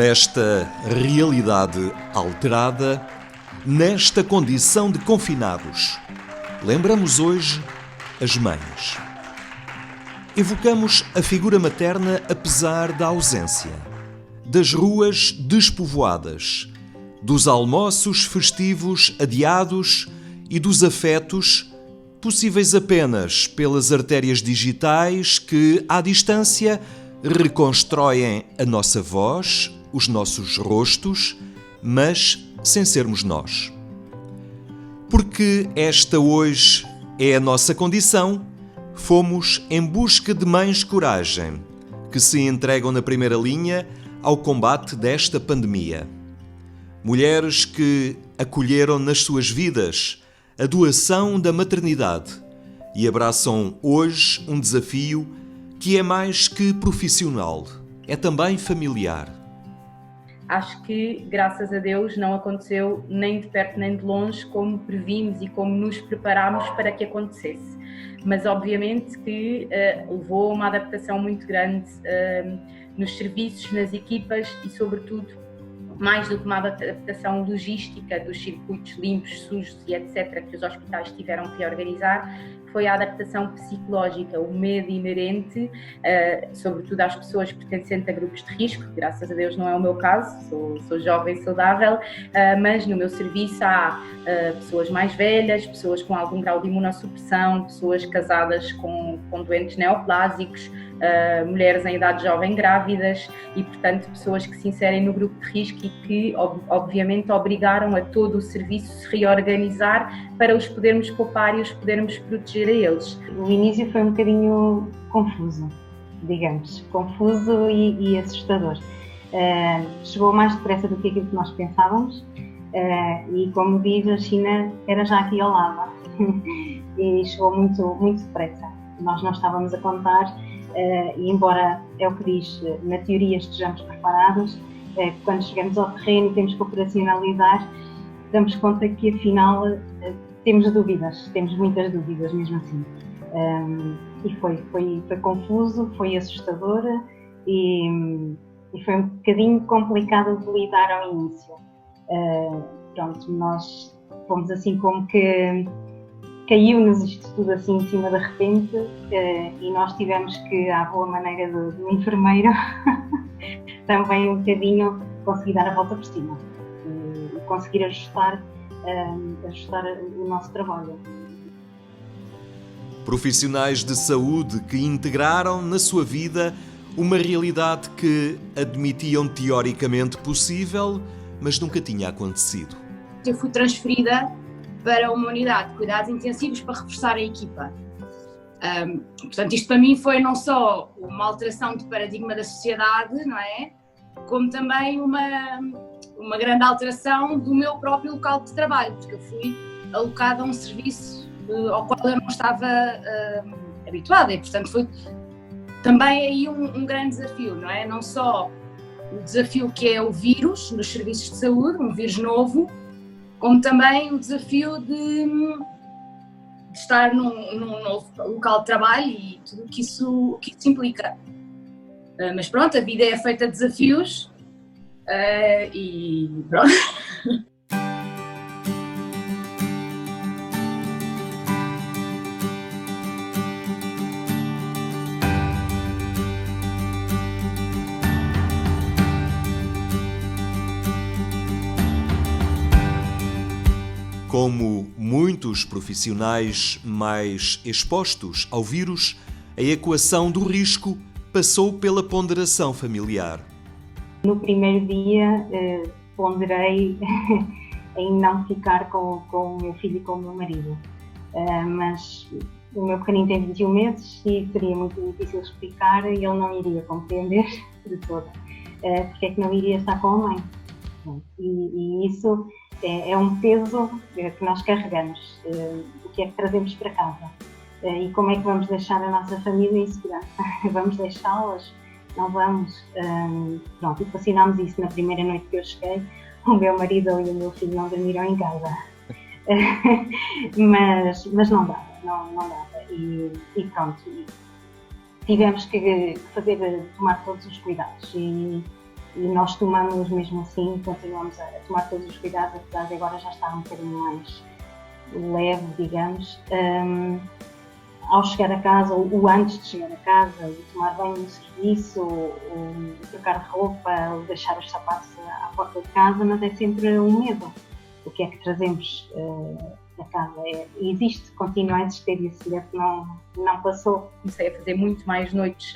Nesta realidade alterada, nesta condição de confinados, lembramos hoje as mães. Evocamos a figura materna apesar da ausência, das ruas despovoadas, dos almoços festivos adiados e dos afetos possíveis apenas pelas artérias digitais que, à distância, reconstroem a nossa voz, os nossos rostos, mas sem sermos nós. Porque esta hoje é a nossa condição, fomos em busca de mães coragem, que se entregam na primeira linha ao combate desta pandemia. Mulheres que acolheram nas suas vidas a doação da maternidade e abraçam hoje um desafio que é mais que profissional, é também familiar. Acho que, graças a Deus, não aconteceu nem de perto nem de longe como previmos e como nos preparámos para que acontecesse. Mas, obviamente, que levou a uma adaptação muito grande nos serviços, nas equipas e, sobretudo, mais do que uma adaptação logística dos circuitos limpos, sujos e etc. que os hospitais tiveram que organizar, foi a adaptação psicológica, o medo inerente, sobretudo às pessoas pertencentes a grupos de risco. Graças a Deus não é o meu caso, sou jovem e saudável, mas no meu serviço há pessoas mais velhas, pessoas com algum grau de imunossupressão, pessoas casadas com doentes neoplásicos, mulheres em idade jovem grávidas e, portanto, pessoas que se inserem no grupo de risco e que, obviamente, obrigaram a todo o serviço se reorganizar para os podermos poupar e os podermos proteger a eles. O início foi um bocadinho confuso, digamos, confuso e assustador. Chegou mais depressa do que aquilo que nós pensávamos e, como diz, a China era já aqui ao lado e chegou muito, muito depressa. Nós não estávamos a contar e, embora é o que diz, na teoria estejamos preparados, quando chegamos ao terreno e temos que operacionalizar, damos conta que afinal temos dúvidas, temos muitas dúvidas mesmo assim. E foi confuso, foi assustador e foi um bocadinho complicado de lidar ao início. Pronto, nós fomos assim como que caiu-nos isto tudo assim em cima de repente e nós tivemos que, à boa maneira do enfermeiro, também um bocadinho conseguir dar a volta por cima e conseguir ajustar o nosso trabalho. Profissionais de saúde que integraram na sua vida uma realidade que admitiam teoricamente possível, mas nunca tinha acontecido. Eu fui transferida para uma unidade de cuidados intensivos para reforçar a equipa. Portanto, isto para mim foi não só uma alteração de paradigma da sociedade, não é? Como também uma grande alteração do meu próprio local de trabalho, porque eu fui alocada a um serviço ao qual eu não estava habituada e, portanto, foi também aí um grande desafio, não é? Não só o desafio que é o vírus nos serviços de saúde, um vírus novo, como também o desafio de estar num novo local de trabalho e tudo o que isso implica. Mas pronto, a vida é feita de desafios e pronto. Como muitos profissionais mais expostos ao vírus, a equação do risco passou pela ponderação familiar. No primeiro dia, ponderei em não ficar com o meu filho e com o meu marido, mas o meu pequenino tem 21 meses e seria muito difícil explicar e ele não iria compreender de todo porque é que não iria estar com a mãe. E isso é um peso que nós carregamos, o que é que trazemos para casa e como é que vamos deixar a nossa família em segurança. Vamos deixá-las? Não vamos? Pronto, equacionámos isso na primeira noite que eu cheguei. O meu marido e o meu filho não dormiram em casa, mas não dava, não dava. E pronto, tivemos que tomar todos os cuidados e nós tomamos mesmo assim, continuamos a tomar todos os cuidados, apesar de agora já estar um bocadinho mais leve, digamos. Ao chegar a casa, ou antes de chegar a casa, o tomar banho no serviço, o trocar de roupa, o deixar os sapatos à porta de casa, mas é sempre um medo. O que é que trazemos da casa? Existe, continua a existir, esse medo não passou. Comecei a fazer muito mais noites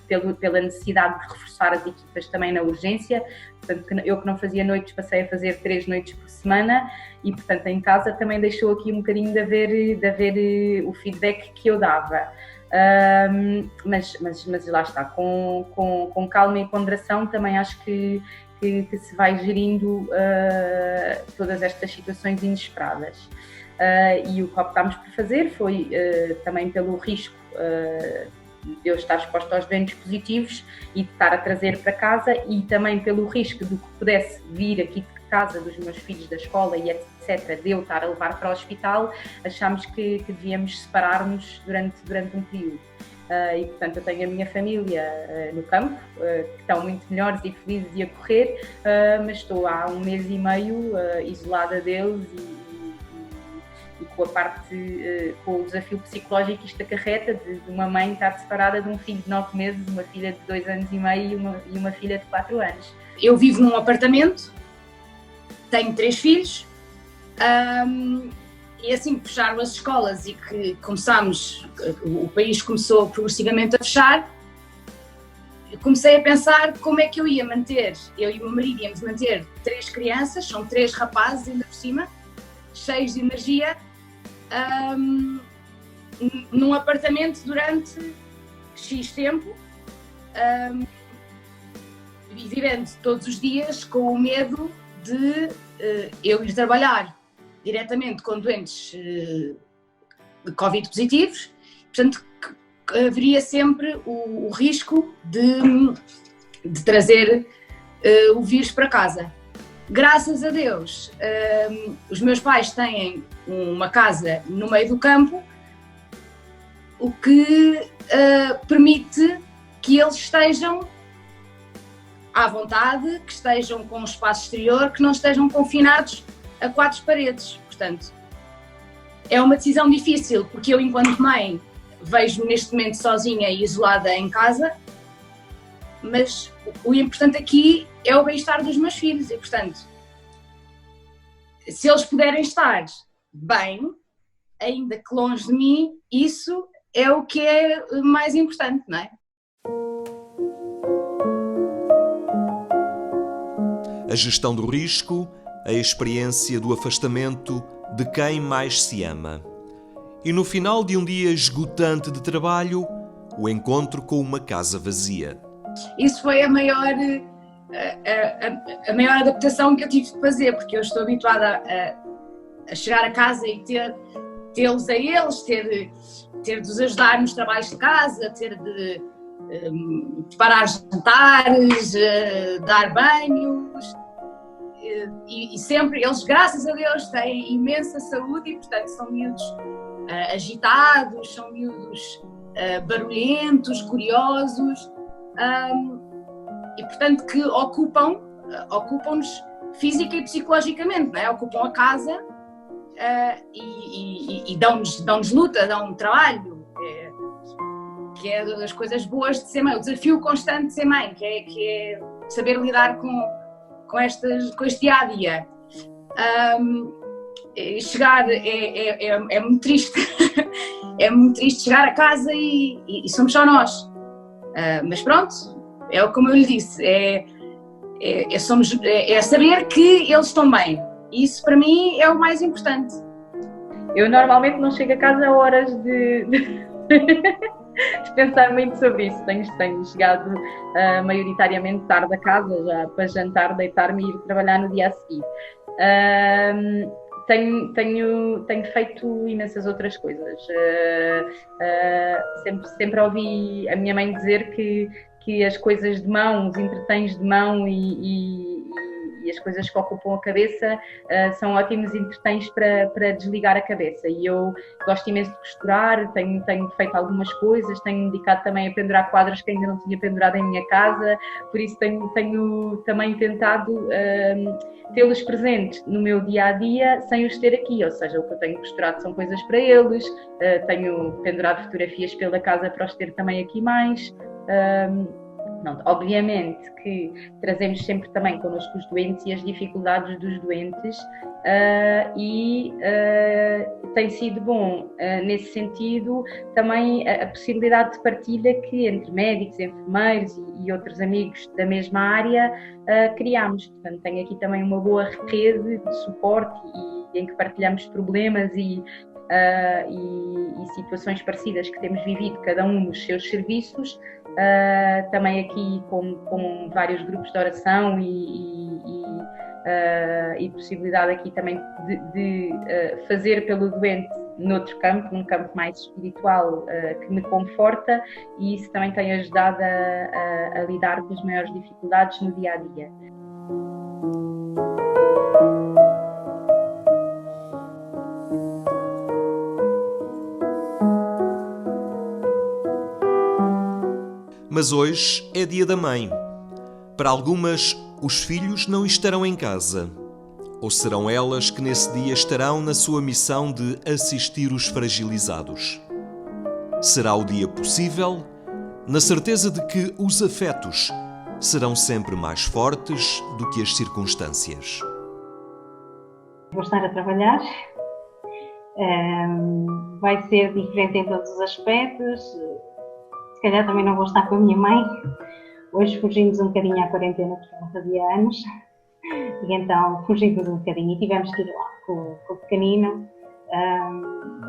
pela necessidade de reforçar as equipas também na urgência. Portanto, eu que não fazia noites, passei a fazer 3 noites por semana e, portanto, em casa também deixou aqui um bocadinho de haver o feedback que eu dava. Mas lá está, com calma e ponderação também acho que se vai gerindo todas estas situações inesperadas. E o que optámos por fazer foi também pelo risco de eu estar exposta aos eventos positivos e de estar a trazer para casa, e também pelo risco do que pudesse vir aqui de casa dos meus filhos da escola e etc, de eu estar a levar para o hospital, achámos que devíamos separar-nos durante um período. E portanto eu tenho a minha família no campo, que estão muito melhores e felizes e a correr, mas estou há 1 mês e meio isolada deles e com a parte, com o desafio psicológico que isto acarreta de uma mãe estar separada de um filho de 9 meses, uma filha de 2 anos e meio e uma filha de 4 anos. Eu vivo num apartamento, tenho 3 filhos, e assim que fecharam as escolas e que o país começou progressivamente a fechar, comecei a pensar como é que eu ia manter, eu e o meu marido íamos manter 3 crianças, são 3 rapazes ainda por cima, cheios de energia, num apartamento durante X tempo, e vivendo todos os dias com o medo de eu ir trabalhar diretamente com doentes de Covid positivos, portanto haveria sempre o risco de trazer o vírus para casa. Graças a Deus, os meus pais têm uma casa no meio do campo, o que permite que eles estejam à vontade, que estejam com um espaço exterior, que não estejam confinados a 4 paredes. Portanto, é uma decisão difícil, porque eu, enquanto mãe, vejo-me neste momento sozinha e isolada em casa, mas o importante aqui é o bem-estar dos meus filhos e, portanto, se eles puderem estar bem, ainda que longe de mim, isso é o que é mais importante, não é? A gestão do risco, a experiência do afastamento de quem mais se ama. E no final de um dia esgotante de trabalho, o encontro com uma casa vazia. Isso foi a maior adaptação que eu tive de fazer, porque eu estou habituada a chegar a casa e tê-los a eles, ter de os ajudar nos trabalhos de casa, ter de preparar jantares, dar banhos, e sempre eles, graças a Deus, têm imensa saúde e, portanto, são miúdos agitados, são miúdos barulhentos, curiosos, e portanto que ocupam-nos física e psicologicamente, não é? Ocupam a casa e dão-nos luta, dão trabalho, que é das coisas boas de ser mãe, o desafio constante de ser mãe, que é saber lidar com este dia-a-dia. Chegar é muito triste, é muito triste chegar a casa e somos só nós, mas pronto, é como eu lhe disse, é saber que eles estão bem, isso para mim é o mais importante. Eu normalmente não chego a casa a horas de pensar muito sobre isso, tenho chegado maioritariamente tarde a casa, já para jantar, deitar-me e ir trabalhar no dia a seguir. Tenho feito imensas outras coisas. Sempre ouvi a minha mãe dizer que as coisas de mão, os entretens de mão e as coisas que ocupam a cabeça são ótimos entretens para desligar a cabeça. E eu gosto imenso de costurar, tenho feito algumas coisas, tenho dedicado também a pendurar quadros que ainda não tinha pendurado em minha casa, por isso tenho também tentado tê-los presentes no meu dia-a-dia sem os ter aqui, ou seja, o que eu tenho costurado são coisas para eles, tenho pendurado fotografias pela casa para os ter também aqui mais. Pronto, obviamente que trazemos sempre também connosco os doentes e as dificuldades dos doentes e tem sido bom nesse sentido também a possibilidade de partilha que entre médicos, enfermeiros e outros amigos da mesma área criamos. Portanto, tenho aqui também uma boa rede de suporte e em que partilhamos problemas e situações parecidas que temos vivido, cada um nos seus serviços, também aqui com vários grupos de oração e possibilidade aqui também de fazer pelo doente noutro campo, num campo mais espiritual que me conforta, e isso também tem ajudado a lidar com as maiores dificuldades no dia-a-dia. Mas hoje é dia da mãe. Para algumas, os filhos não estarão em casa. Ou serão elas que nesse dia estarão na sua missão de assistir os fragilizados? Será o dia possível, na certeza de que os afetos serão sempre mais fortes do que as circunstâncias. Vou estar a trabalhar. Vai ser diferente em todos os aspectos. Se calhar também não vou estar com a minha mãe. Hoje fugimos um bocadinho à quarentena porque ela fazia anos. E então fugimos um bocadinho e tivemos que ir lá com o pequenino.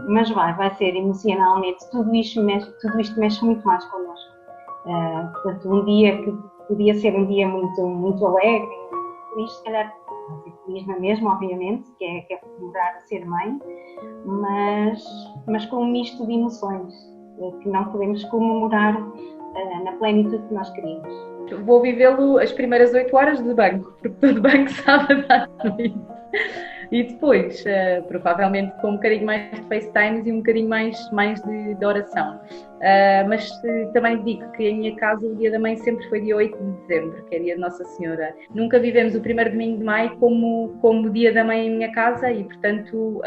Mas vai ser emocionalmente, tudo isto mexe muito mais connosco. Portanto, um dia que podia ser um dia muito, muito alegre, feliz, se calhar vai ser feliz na mesma, obviamente, que é comemorar a ser mãe, mas com um misto de emoções, que não podemos comemorar na plenitude que nós queríamos. Vou vivê-lo as primeiras 8 horas de banco, porque todo banco sabe dar isso. E depois, provavelmente com um bocadinho mais de FaceTimes e um bocadinho mais de oração. Mas também digo que em minha casa o Dia da Mãe sempre foi dia 8 de dezembro, que é dia de Nossa Senhora. Nunca vivemos o primeiro domingo de maio como Dia da Mãe em minha casa e, portanto,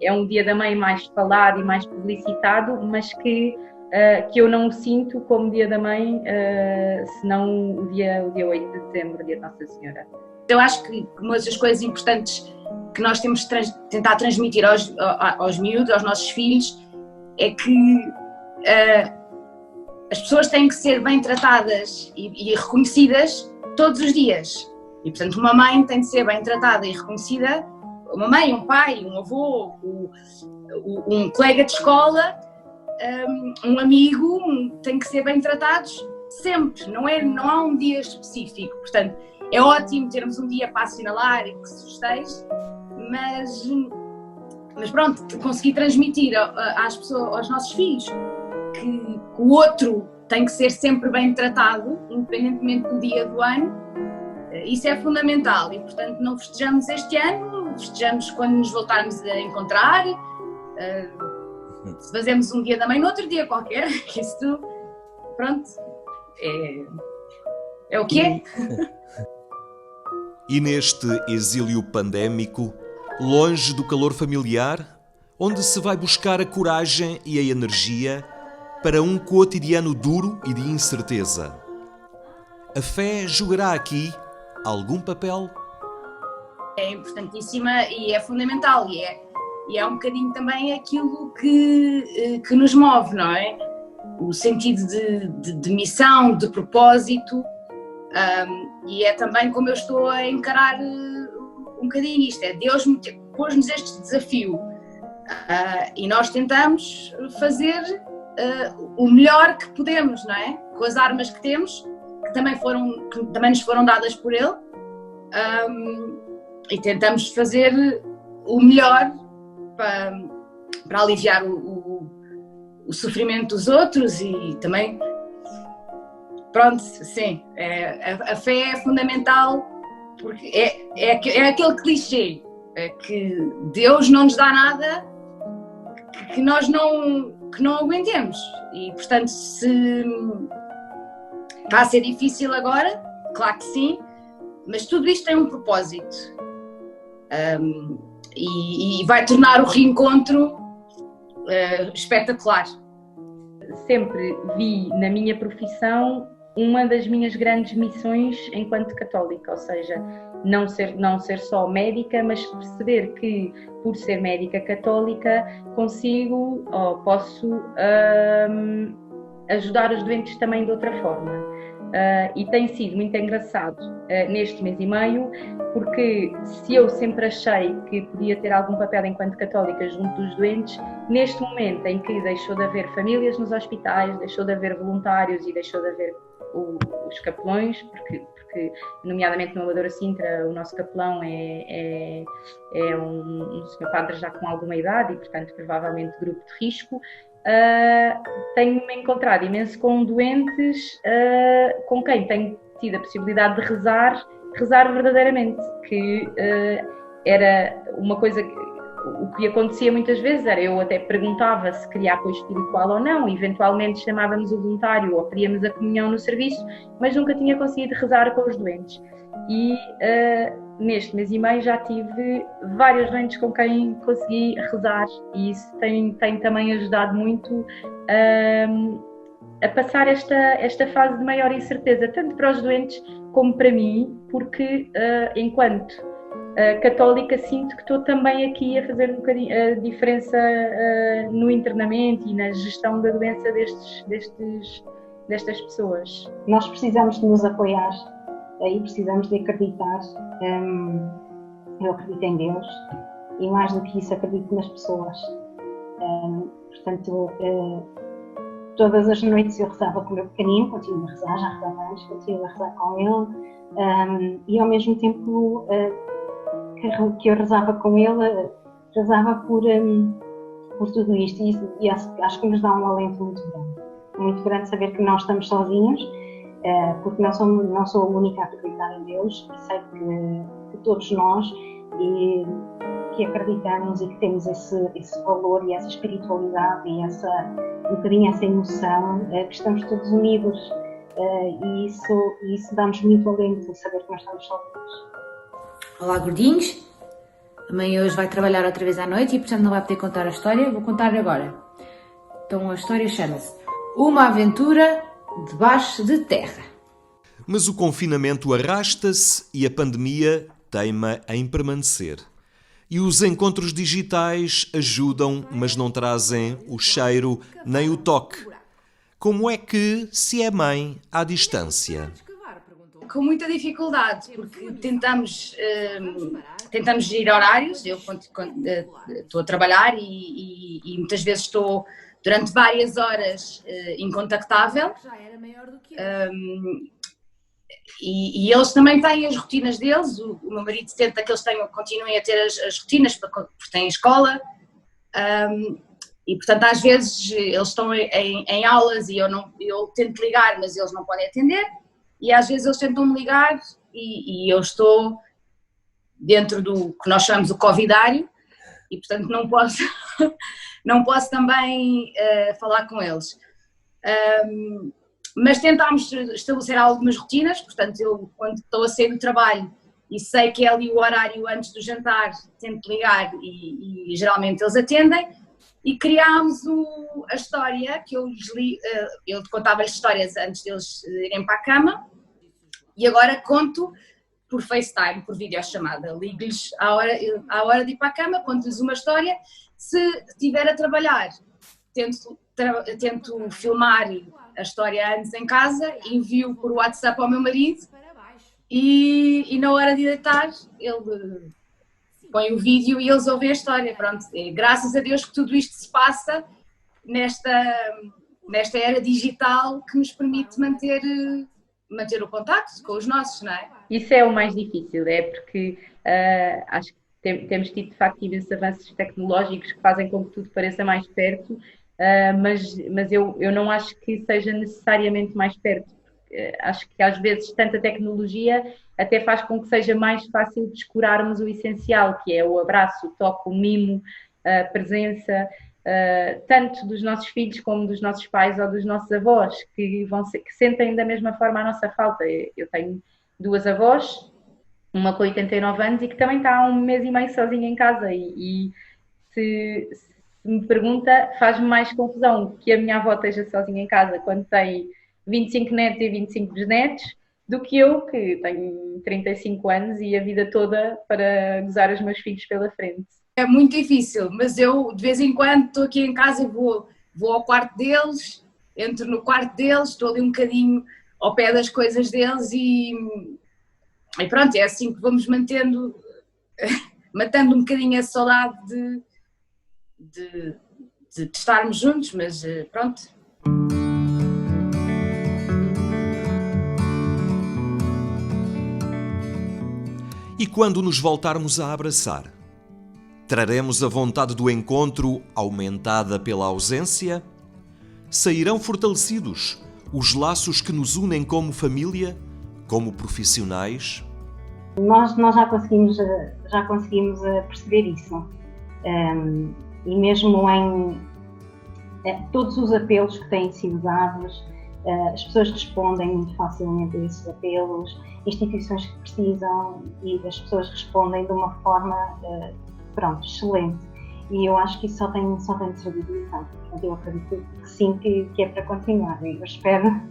é um Dia da Mãe mais falado e mais publicitado, mas que eu não o sinto como Dia da Mãe, senão o dia 8 de dezembro, Dia de Nossa Senhora. Eu acho que uma das coisas importantes que nós temos de tentar transmitir aos miúdos, aos nossos filhos, é que as pessoas têm que ser bem tratadas e reconhecidas todos os dias. E, portanto, uma mãe tem de ser bem tratada e reconhecida, uma mãe, um pai, um avô, um colega de escola, um amigo, tem que ser bem tratados sempre, não há um dia específico. Portanto, é ótimo termos um dia para assinalar e que se festeje, mas pronto, conseguir transmitir às pessoas, aos nossos filhos, que o outro tem que ser sempre bem tratado, independentemente do dia do ano, isso é fundamental. E, portanto, não festejamos este ano, festejamos quando nos voltarmos a encontrar, se fazemos um Dia da Mãe no outro dia qualquer, isso, pronto, é o que é. E neste exílio pandémico, longe do calor familiar, onde se vai buscar a coragem e a energia para um cotidiano duro e de incerteza, a fé jogará aqui algum papel? É importantíssima e é fundamental e é um bocadinho também aquilo que nos move, não é? O sentido de missão, de propósito, e é também como eu estou a encarar um bocadinho isto, é Deus pôs-nos este desafio e nós tentamos fazer o melhor que podemos, não é? Com as armas que temos, que também nos foram dadas por Ele, e tentamos fazer o melhor para aliviar o sofrimento dos outros e também, pronto, sim, a fé é fundamental porque é aquele clichê, é que Deus não nos dá nada que nós não aguentemos. E, portanto, se está a ser difícil agora, claro que sim, mas tudo isto tem um propósito. E vai tornar o reencontro espetacular. Sempre vi na minha profissão uma das minhas grandes missões enquanto católica, ou seja, não ser só médica, mas perceber que, por ser médica católica, consigo ou posso ajudar os doentes também de outra forma. E tem sido muito engraçado neste mês e meio, porque se eu sempre achei que podia ter algum papel enquanto católica junto dos doentes, neste momento em que deixou de haver famílias nos hospitais, deixou de haver voluntários e deixou de haver os capelões, porque nomeadamente no Amadora Sintra, o nosso capelão é um senhor padre já com alguma idade e, portanto, provavelmente grupo de risco. Tenho-me encontrado imenso com doentes com quem tenho tido a possibilidade de rezar verdadeiramente, que era uma coisa que o que acontecia muitas vezes era, eu até perguntava se queria apoio espiritual ou não, eventualmente chamávamos o voluntário ou pedíamos a comunhão no serviço, mas nunca tinha conseguido rezar com os doentes. E neste mês e meio já tive vários doentes com quem consegui rezar, e isso tem também ajudado muito a passar esta fase de maior incerteza, tanto para os doentes como para mim, porque enquanto católica sinto que estou também aqui a fazer um bocadinho a diferença no internamento e na gestão da doença destas pessoas. Nós precisamos de nos apoiar e precisamos de acreditar. Eu acredito em Deus e, mais do que isso, acredito nas pessoas. Portanto, todas as noites eu rezava com o meu pequenino, continuo a rezar, já rezava antes, continuo a rezar com ele, e ao mesmo tempo que eu rezava com ele, rezava por tudo isto, e acho que nos dá um alento muito grande saber que não estamos sozinhos, porque não sou a única a acreditar em Deus, e sei que todos nós que acreditamos e que temos esse valor e essa espiritualidade e um bocadinho essa emoção, que estamos todos unidos, e isso dá-nos muito alento, saber que nós estamos sozinhos. Olá, gordinhos. A mãe hoje vai trabalhar outra vez à noite e, portanto, não vai poder contar a história. Vou contar agora. Então, a história chama-se Uma Aventura Debaixo de Terra. Mas o confinamento arrasta-se e a pandemia teima em permanecer. E os encontros digitais ajudam, mas não trazem o cheiro nem o toque. Como é que se é mãe à distância? Com muita dificuldade, porque tentamos gerir horários. Eu estou a trabalhar e muitas vezes estou durante várias horas incontactável. E eles também têm as rotinas deles. O meu marido tenta que eles continuem a ter as rotinas, porque têm escola. E, portanto, às vezes eles estão em aulas e eu tento ligar, mas eles não podem atender. E às vezes eles tentam-me ligar e eu estou dentro do que nós chamamos o covidário e, portanto, não posso também falar com eles. Mas tentámos estabelecer algumas rotinas. Portanto, eu, quando estou a sair do trabalho e sei que é ali o horário antes do jantar, tento ligar e geralmente eles atendem. E criámos a história que eu contava-lhes histórias antes deles irem para a cama, e agora conto por FaceTime, por videochamada. Ligo-lhes à hora de ir para a cama, conto-lhes uma história. Se estiver a trabalhar, tento filmar a história antes em casa, envio por WhatsApp ao meu marido e na hora de deitar ele põe o vídeo e eles ouvem a história. Pronto, graças a Deus que tudo isto se passa nesta era digital que nos permite manter o contacto com os nossos, não é? Isso é o mais difícil, porque acho que temos tido de facto imensos avanços tecnológicos que fazem com que tudo pareça mais perto, mas eu não acho que seja necessariamente mais perto. Acho que às vezes tanta tecnologia até faz com que seja mais fácil descurarmos o essencial, que é o abraço, o toque, o mimo, a presença, tanto dos nossos filhos como dos nossos pais ou dos nossos avós, que sentem da mesma forma a nossa falta. Eu tenho 2 avós, uma com 89 anos e que também está há 1 mês e meio sozinha em casa, e se me pergunta, faz-me mais confusão que a minha avó esteja sozinha em casa quando tem 25 netos e 25 bisnetos, do que eu, que tenho 35 anos e a vida toda para gozar os meus filhos pela frente. É muito difícil, mas eu de vez em quando estou aqui em casa e vou ao quarto deles, entro no quarto deles, estou ali um bocadinho ao pé das coisas deles e pronto, é assim que vamos matando um bocadinho a saudade de estarmos juntos, mas pronto. E quando nos voltarmos a abraçar, traremos a vontade do encontro aumentada pela ausência? Sairão fortalecidos os laços que nos unem como família, como profissionais? Nós já conseguimos perceber isso. E mesmo em todos os apelos que têm sido dados, as pessoas respondem muito facilmente a esses apelos, instituições que precisam, e as pessoas respondem de uma forma excelente. E eu acho que isso só tem de servir de lição. Portanto, eu acredito que sim, que é para continuar. Eu espero,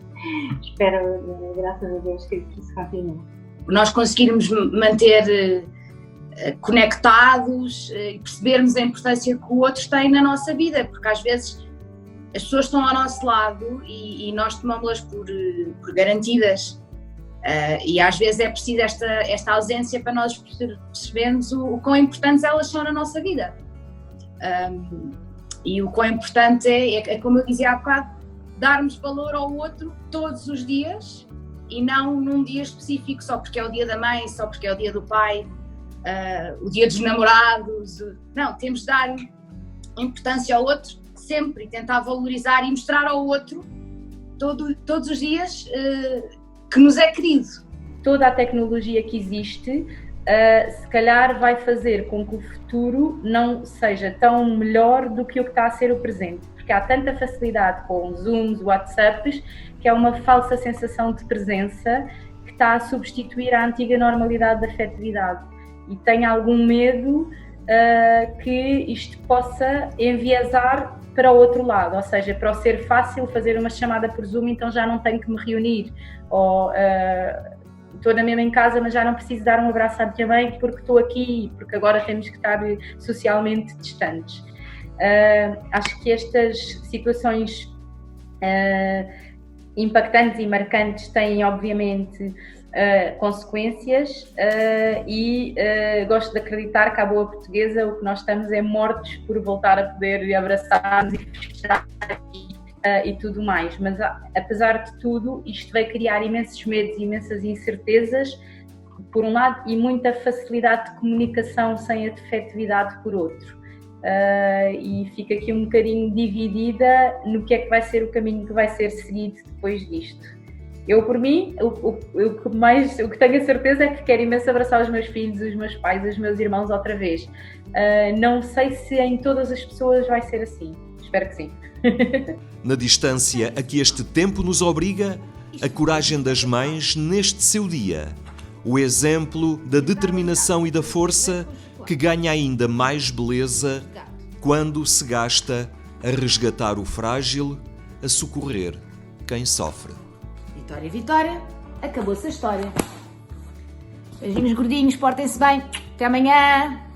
graças a Deus, que isso continue. Nós conseguirmos manter conectados e percebermos a importância que o outro tem na nossa vida, porque às vezes as pessoas estão ao nosso lado e nós tomamos-las por garantidas, e às vezes é preciso esta ausência para nós percebermos o quão importantes elas são na nossa vida. E o quão importante é, como eu dizia há bocado, darmos valor ao outro todos os dias e não num dia específico, só porque é o dia da mãe, só porque é o dia do pai, o dia dos namorados. Não, temos de dar importância ao outro sempre e tentar valorizar e mostrar ao outro todos os dias que nos é querido. Toda a tecnologia que existe se calhar vai fazer com que o futuro não seja tão melhor do que o que está a ser o presente, porque há tanta facilidade com Zooms, WhatsApps, que é uma falsa sensação de presença que está a substituir a antiga normalidade da afetividade. E tenho algum medo que isto possa enviesar para o outro lado, ou seja, para o ser fácil fazer uma chamada por Zoom, então já não tenho que me reunir, ou estou na mesma em casa, mas já não preciso dar um abraço à minha mãe porque estou aqui, porque agora temos que estar socialmente distantes. Acho que estas situações impactantes e marcantes têm, obviamente, consequências, e gosto de acreditar que, à boa portuguesa, o que nós estamos é mortos por voltar a poder abraçar-nos e fechar e tudo mais, mas apesar de tudo isto vai criar imensos medos e imensas incertezas por um lado e muita facilidade de comunicação sem afetividade por outro, e fica aqui um bocadinho dividida no que é que vai ser o caminho que vai ser seguido depois disto. Eu, por mim, o que tenho a certeza é que quero imenso abraçar os meus filhos, os meus pais, os meus irmãos outra vez. Não sei se em todas as pessoas vai ser assim. Espero que sim. Na distância a que este tempo nos obriga, a coragem das mães neste seu dia. O exemplo da determinação e da força que ganha ainda mais beleza quando se gasta a resgatar o frágil, a socorrer quem sofre. Vitória, Vitória, acabou-se a história. Beijinhos gordinhos, portem-se bem. Até amanhã.